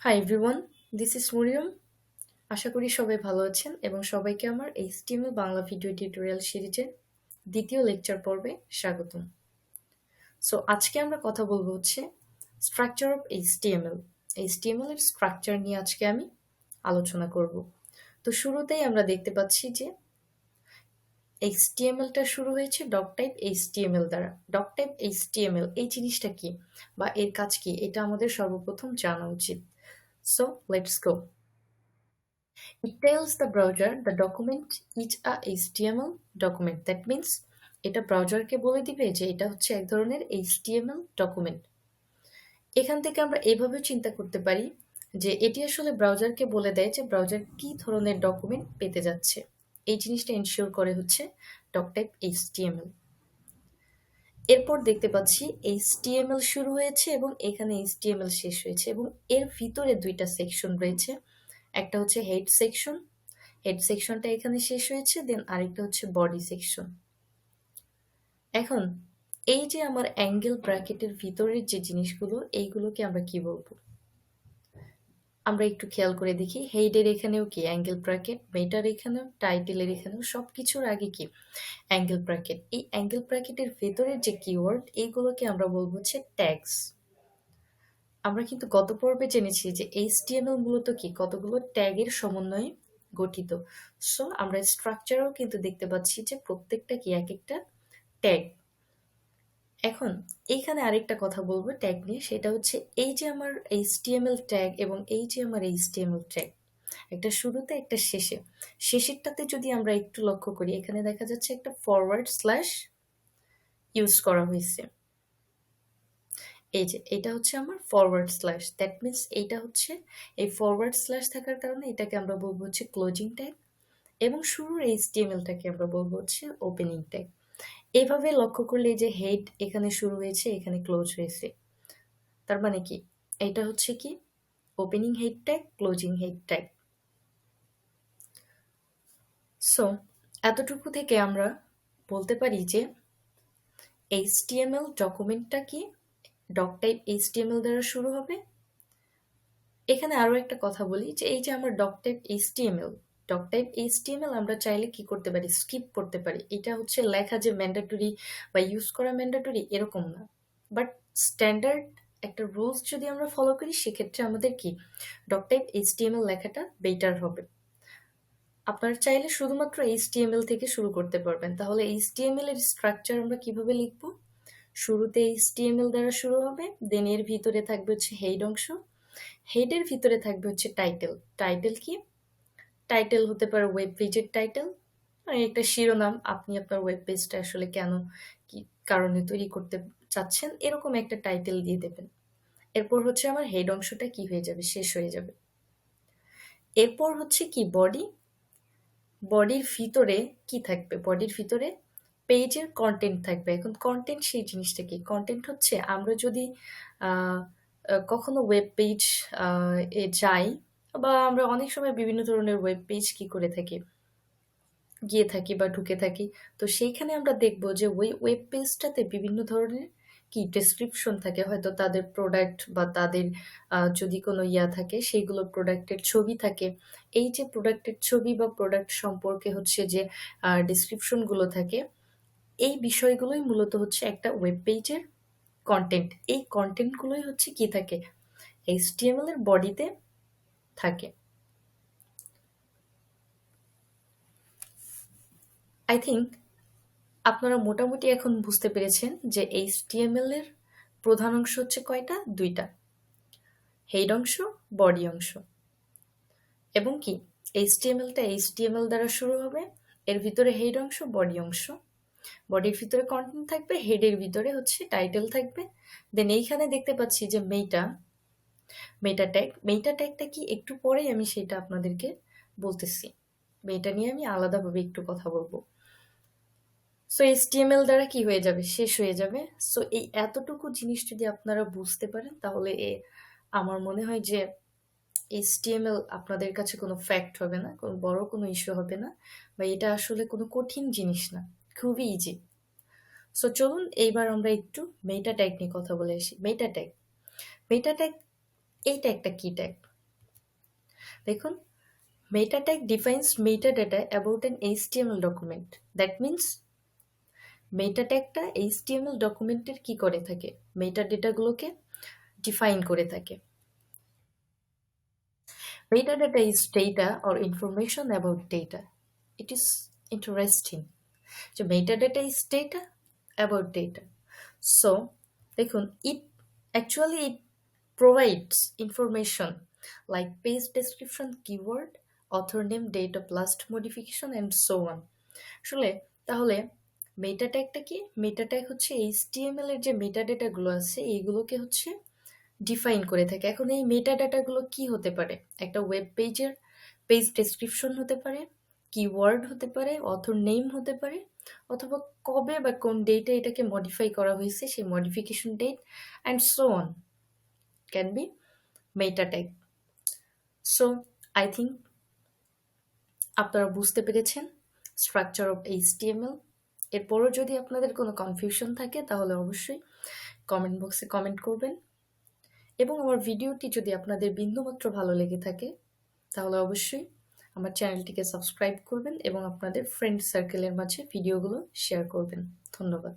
High everyone, this is Mariam. আশা করি সবাই ভালো আছেন এবং সবাইকে আমার এইচটিএমএল বাংলা ভিডিও টিউটোরিয়াল সিরিজের দ্বিতীয় লেকচার পর্বে স্বাগতম। সো আজকে আমরা কথা বলবো হচ্ছে স্ট্রাকচার অফ এইচটিএমএল। এইচটিএমএল এর স্ট্রাকচার নিয়ে আজকে আমি আলোচনা করব। তো শুরুতেই আমরা দেখতে পাচ্ছি যে এইচটিএমএলটা শুরু হয়েছে ডক টাইপ এইচটিএমএল দ্বারা। ডক টাইপ এইচটিএমএল এই জিনিসটা কি বা এর কাজ কি, এটা আমাদের সর্বপ্রথম জানা উচিত। So let's go. It tells the browser the document is a HTML document. That means এটা ব্রাউজারকে বলে দিবে যে এটা হচ্ছে এক ধরনের HTML ডকুমেন্ট। এখান থেকে আমরা এইভাবে চিন্তা করতে পারি যে এটি আসলে ব্রাউজারকে বলে দেয় যে ব্রাউজার কি ধরনের ডকুমেন্ট পেতে যাচ্ছে। এই জিনিসটা এনশিওর করে হচ্ছে ডক টাইপ HTML। এরপর দেখতে পাচ্ছি HTML শুরু হয়েছে এবং এখানে HTML শেষ হয়েছে এবং এর ভিতরে দুইটা সেকশন রয়েছে। একটা হচ্ছে হেড সেকশন, হেড সেকশনটা এখানে শেষ হয়েছে, দেন আরেকটা হচ্ছে বডি সেকশন। এখন এই যে আমার অ্যাঙ্গেল ব্র্যাকেটের ভিতরের যে জিনিসগুলো, এইগুলোকে আমরা কি বলবো? আমরা একটু খেয়াল করে দেখি, হেডের এখানেও কি অ্যাঙ্গেল ব্র্যাকেট, মেটার এখানেও, টাইটেলের এখানেও, সব কিছুর আগে কি অ্যাঙ্গেল ব্র্যাকেট। এই অ্যাঙ্গেল ব্র্যাকেটের ভেতরের যে কিওয়ার্ড, এইগুলোকে আমরা বলবো হচ্ছে ট্যাগস। আমরা কিন্তু গত পর্বে জেনেছি যে এইচটিএমএল মূলত কি কতগুলো ট্যাগের সমন্বয়ে গঠিত। সো আমরা স্ট্রাকচারেও কিন্তু দেখতে পাচ্ছি যে প্রত্যেকটা কি এক একটা ট্যাগ। এখন এইখানে আরেকটা কথা বলবো ট্যাগ নিয়ে, সেটা হচ্ছে এই যে আমার এইচটিএমএল ট্যাগ এবং এই যে আমার এইচটিএমএল ট্যাগ, একটা শুরুতে একটা শেষে। শেষেরটাতে যদি আমরা একটু লক্ষ্য করি, এখানে দেখা যাচ্ছে একটা ফরওয়ার্ড স্ল্যাশ ইউজ করা হয়েছে। এই যে এটা হচ্ছে আমার ফরওয়ার্ড স্ল্যাশ, দ্যাট মিনস এইটা হচ্ছে এই ফরওয়ার্ড স্ল্যাশ থাকার কারণে এটাকে আমরা বলবো হচ্ছে ক্লোজিং ট্যাগ এবং শুরুর এইচটিএমএলটাকে আমরা বলবো হচ্ছে ওপেনিং ট্যাগ। এভাবে লক্ষ্য করলে এই যে হেড এখানে শুরু হয়েছে, এখানে ক্লোজ হয়েছে, তার মানে কি এটা হচ্ছে কি opening head tag, closing head tag. So এতটুকু থেকে আমরা বলতে পারি যে এইচটিএমএল ডকুমেন্টটা কি ডক টাইপ এইচটিএমএল দ্বারা শুরু হবে। এখানে আরো একটা কথা বলি যে এই যে আমার ডক টাইপ এইচটিএমএল আমরা চাইলে কি করতে পারি, স্কিপ করতে পারি। এটা হচ্ছে লেখা যে ম্যান্ডেটরি বা ইউজ করা ম্যান্ডেটরি এরকম না, বাট স্ট্যান্ডার্ড একটা রুলস যদি আমরা ফলো করি সেক্ষেত্রে আমাদের কি ডক টাইপ এইচটিএমএল লেখাটা বেটার হবে। আপনারা চাইলে শুধুমাত্র এইচটিএমএল থেকে শুরু করতে পারবেন। তাহলে এইচটিএমএল এর স্ট্রাকচার আমরা কিভাবে লিখব? শুরুতে এইচটিএমএল দ্বারা শুরু হবে, দেন এর ভিতরে থাকবে হচ্ছে হেড অংশ, হেডের ভিতরে থাকবে হচ্ছে টাইটেল। টাইটেল কি? টাইটেল হতে পারে ওয়েব পেজের টাইটেল, মানে একটা শিরোনাম, আপনি আপনার ওয়েব পেজটা আসলে কেন কি কারণে তৈরি করতে চাচ্ছেন এরকম একটা টাইটেল দিয়ে দেবেন। এরপর হচ্ছে আমার হেড অংশটা কি হয়ে যাবে, শেষ হয়ে যাবে। এরপর হচ্ছে কি বডি, বডির ভিতরে কি থাকবে? বডির ভিতরে পেজের কন্টেন্ট থাকবে। এখন কন্টেন্ট সেই জিনিসটা কি? কন্টেন্ট হচ্ছে আমরা যদি আহ, কখনো ওয়েব পেজ এ যাই বা আমরা অনেক সময় বিভিন্ন ধরনের ওয়েব পেজ কি করে থাকি, গিয়ে থাকি বা ঢুকে থাকি। তো সেইখানে আমরা দেখব যে ওই ওয়েব পেজটাতে বিভিন্ন ধরনের কি ডেসক্রিপশন থাকে, হয়তো তাদের প্রোডাক্ট বা তাদের যদি কোনো ইয়া থাকে সেইগুলো প্রোডাক্টের ছবি থাকে। এই যে প্রোডাক্টের ছবি বা প্রোডাক্ট সম্পর্কে হচ্ছে যে ডেসক্রিপশনগুলো থাকে, এই বিষয়গুলোই মূলত হচ্ছে একটা ওয়েব পেজের কন্টেন্ট। এই কন্টেন্টগুলোই হচ্ছে কি থাকে এইচটিএমএল এর বডিতে থাকে। আই থিঙ্ক আপনারা মোটামুটি এখন বুঝতে পেরেছেন যে এইচটিএমএল এর প্রধান অংশ হচ্ছে কয়টা? দুইটা, হেড অংশ, বডি অংশ। এবং কি এইচটিএমএলটা এইচটিএমএল দ্বারা শুরু হবে, এর ভিতরে হেড অংশ, বডি অংশ। বডির ভিতরে কন্টেন্ট থাকবে, হেডের ভিতরে হচ্ছে টাইটেল থাকবে। দেন এইখানে দেখতে পাচ্ছি যে মেটা ট্যাগটা কি একটু পরেই আমি সেটা আপনাদেরকে বলতেছি। মেটা নিয়ে আমি আলাদাভাবে একটু কথা বলবো। সো এইচটিএমএল দ্বারা কি হয়ে যাবে, শেষ হয়ে যাবে। সো এই এতটুকু জিনিস যদি আপনারা বুঝতে পারেন তাহলে আমার মনে হয় যে এইচটিএমএল আপনাদের কাছে কোনো ফ্যাক্ট হবে না, কোনো বড় কোনো ইস্যু হবে না, বা এটা আসলে কোনো কঠিন জিনিস না, খুবই ইজি। সো চলুন এইবার আমরা একটু মেটা ট্যাগ নিয়ে কথা বলে আসি। মেটা ট্যাগ, মেটা ট্যাগ এই ট্যাগটা কি ট্যাগ? দেখুন, meta tag defines metadata about an HTML document. That means meta ট্যাগটা এইচটিএমএল ডকুমেন্টের কি করে থাকে, মেটা ডেটাগুলোকে ডিফাইন করে থাকে। Metadata is data or information about data. It is interesting. So metadata is data about data. So দেখুন, it provides information like page description, keyword, author name, date of last modification and so on. আসলে তাহলে মেটা ট্যাগটা কি? মেটা tag হচ্ছে HTML এর যে মেটা ডেটাগুলো আছে এইগুলোকে হচ্ছে ডিফাইন করে থাকে। এখন এই মেটা ডাটাগুলো কি হতে পারে? একটা ওয়েব পেজের পেজ ডেসক্রিপশন হতে পারে, কিওয়ার্ড হতে পারে, অথর নেম হতে পারে, অথবা কবে বা কোন ডেটে এটাকে মডিফাই করা হয়েছে সেই modification date and so on can be meta tag. So I think আপনারা বুঝতে পেরেছেন স্ট্রাকচার অফ এইচটিএমএল। এরপরও যদি আপনাদের কোনো কনফিউশন থাকে তাহলে অবশ্যই কমেন্ট বক্সে কমেন্ট করবেন, এবং আমার ভিডিওটি যদি আপনাদের বিন্দুমাত্র ভালো লেগে থাকে তাহলে অবশ্যই আমার চ্যানেলটিকে সাবস্ক্রাইব করবেন এবং আপনাদের ফ্রেন্ড সার্কেলের মাঝে ভিডিওগুলো শেয়ার করবেন। ধন্যবাদ।